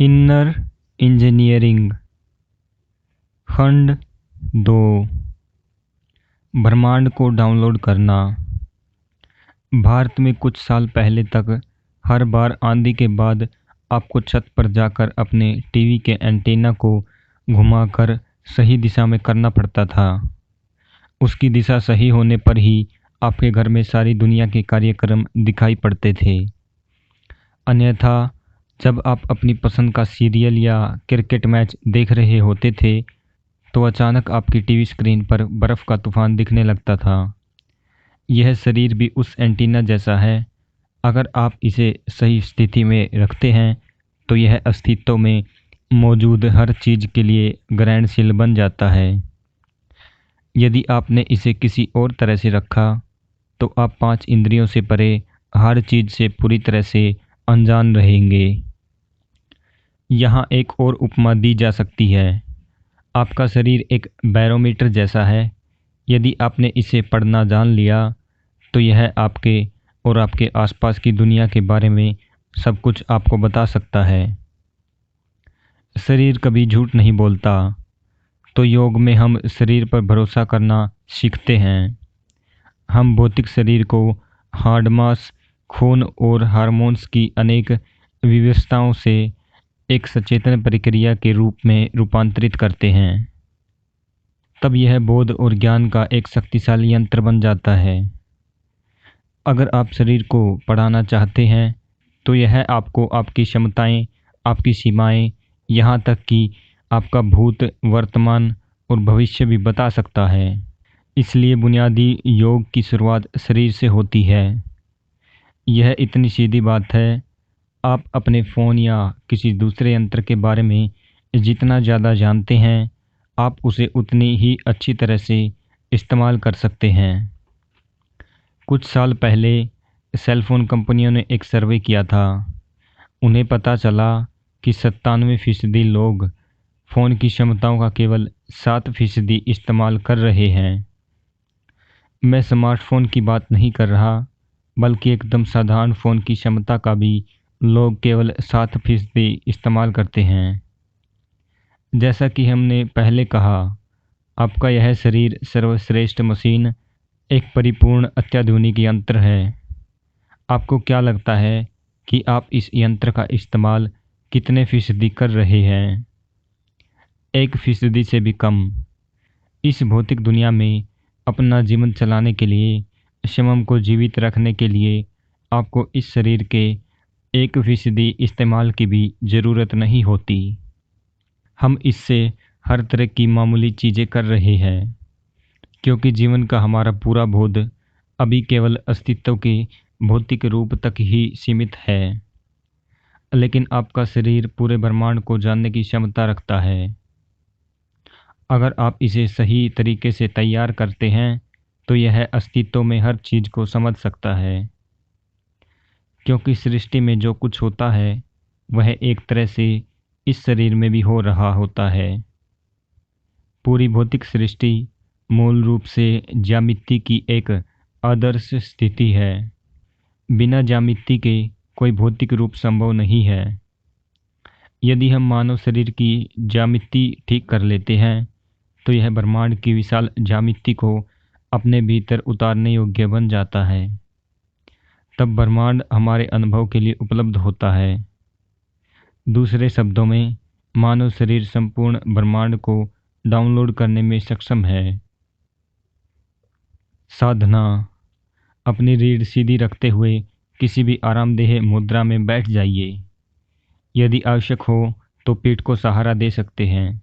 Inner engineering खंड 2 ब्रह्मांड को डाउनलोड करना। भारत में कुछ साल पहले तक हर बार आंधी के बाद आपको छत पर जाकर अपने टीवी के एंटीना को घुमाकर सही दिशा में करना पड़ता था। उसकी दिशा सही होने पर ही आपके घर में सारी दुनिया के कार्यक्रम दिखाई पड़ते थे। अन्यथा जब आप अपनी पसंद का सीरियल या क्रिकेट मैच देख रहे होते थे तो अचानक आपकी टीवी स्क्रीन पर बर्फ़ का तूफान दिखने लगता था। यह शरीर भी उस एंटीना जैसा है। अगर आप इसे सही स्थिति में रखते हैं तो यह अस्तित्व में मौजूद हर चीज़ के लिए ग्रहणशील बन जाता है। यदि आपने इसे किसी और तरह से रखा तो आप 5 इंद्रियों से परे हर चीज़ से पूरी तरह से अनजान रहेंगे। यहाँ एक और उपमा दी जा सकती है। आपका शरीर एक बैरोमीटर जैसा है। यदि आपने इसे पढ़ना जान लिया तो यह आपके और आपके आसपास की दुनिया के बारे में सब कुछ आपको बता सकता है। शरीर कभी झूठ नहीं बोलता। तो योग में हम शरीर पर भरोसा करना सीखते हैं। हम भौतिक शरीर को हार्ड मास, खून और हार्मोन्स की अनेक विविधताओं से एक सचेतन प्रक्रिया के रूप में रूपांतरित करते हैं। तब यह बोध और ज्ञान का एक शक्तिशाली यंत्र बन जाता है। अगर आप शरीर को पढ़ाना चाहते हैं तो यह आपको आपकी क्षमताएं, आपकी सीमाएं, यहाँ तक कि आपका भूत, वर्तमान और भविष्य भी बता सकता है। इसलिए बुनियादी योग की शुरुआत शरीर से होती है। यह इतनी सीधी बात है। आप अपने फ़ोन या किसी दूसरे यंत्र के बारे में जितना ज़्यादा जानते हैं आप उसे उतनी ही अच्छी तरह से इस्तेमाल कर सकते हैं। कुछ साल पहले सेल फोन कंपनियों ने एक सर्वे किया था। उन्हें पता चला कि 97% लोग फ़ोन की क्षमताओं का केवल 7% इस्तेमाल कर रहे हैं। मैं स्मार्टफोन की बात नहीं कर रहा, बल्कि एकदम साधारण फ़ोन की क्षमता का भी लोग केवल 7% इस्तेमाल करते हैं। जैसा कि हमने पहले कहा, आपका यह शरीर सर्वश्रेष्ठ मशीन, एक परिपूर्ण अत्याधुनिक यंत्र है। आपको क्या लगता है कि आप इस यंत्र का इस्तेमाल कितने फीसदी कर रहे हैं? 1% से भी कम। इस भौतिक दुनिया में अपना जीवन चलाने के लिए, स्वयं को जीवित रखने के लिए आपको इस शरीर के 1% इस्तेमाल की भी ज़रूरत नहीं होती। हम इससे हर तरह की मामूली चीज़ें कर रहे हैं, क्योंकि जीवन का हमारा पूरा बोध अभी केवल अस्तित्व के भौतिक रूप तक ही सीमित है। लेकिन आपका शरीर पूरे ब्रह्मांड को जानने की क्षमता रखता है। अगर आप इसे सही तरीके से तैयार करते हैं तो यह अस्तित्व में हर चीज़ को समझ सकता है। क्योंकि सृष्टि में जो कुछ होता है वह एक तरह से इस शरीर में भी हो रहा होता है। पूरी भौतिक सृष्टि मूल रूप से ज्यामिति की एक आदर्श स्थिति है। बिना ज्यामिति के कोई भौतिक रूप संभव नहीं है। यदि हम मानव शरीर की ज्यामिति ठीक कर लेते हैं तो यह ब्रह्मांड की विशाल ज्यामिति को अपने भीतर उतारने योग्य बन जाता है। तब ब्रह्मांड हमारे अनुभव के लिए उपलब्ध होता है। दूसरे शब्दों में, मानव शरीर संपूर्ण ब्रह्मांड को डाउनलोड करने में सक्षम है। साधना। अपनी रीढ़ सीधी रखते हुए किसी भी आरामदेह मुद्रा में बैठ जाइए। यदि आवश्यक हो तो पीठ को सहारा दे सकते हैं।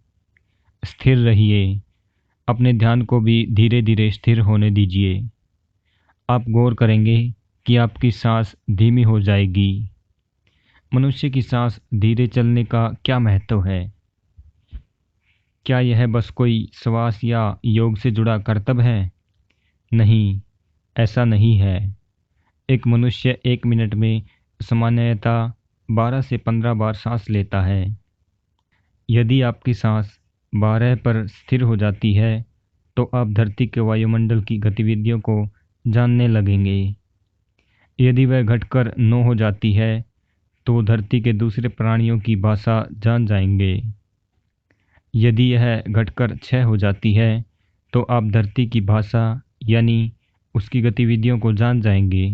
स्थिर रहिए। अपने ध्यान को भी धीरे धीरे स्थिर होने दीजिए। आप गौर करेंगे कि आपकी सांस धीमी हो जाएगी। मनुष्य की सांस धीरे चलने का क्या महत्व है? क्या यह बस कोई श्वास या योग से जुड़ा करतब है? नहीं, ऐसा नहीं है। एक मनुष्य 1 मिनट में सामान्यतः 12 से 15 बार सांस लेता है। यदि आपकी सांस 12 पर स्थिर हो जाती है तो आप धरती के वायुमंडल की गतिविधियों को जानने लगेंगे। यदि वह घटकर 9 हो जाती है तो धरती के दूसरे प्राणियों की भाषा जान जाएंगे। यदि यह घटकर 6 हो जाती है तो आप धरती की भाषा यानी उसकी गतिविधियों को जान जाएंगे।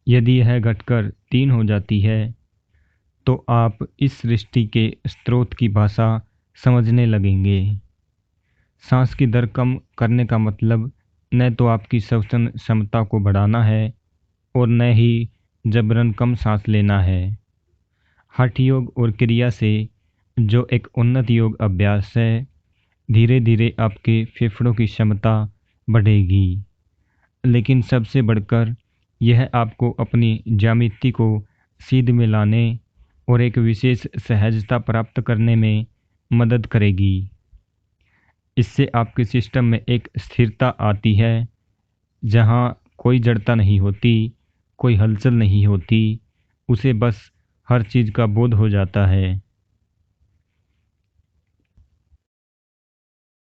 यदि यह घटकर 3 हो जाती है तो आप इस सृष्टि के स्रोत की भाषा समझने लगेंगे। सांस की दर कम करने का मतलब न तो आपकी श्वसन क्षमता को बढ़ाना है और न ही जबरन कम सांस लेना है। हठ योग और क्रिया से, जो एक उन्नत योग अभ्यास है, धीरे धीरे आपके फेफड़ों की क्षमता बढ़ेगी। लेकिन सबसे बढ़कर यह आपको अपनी ज्यामिति को सीध में लाने और एक विशेष सहजता प्राप्त करने में मदद करेगी। इससे आपके सिस्टम में एक स्थिरता आती है जहाँ कोई जड़ता नहीं होती, कोई हलचल नहीं होती, उसे बस हर चीज़ का बोध हो जाता है।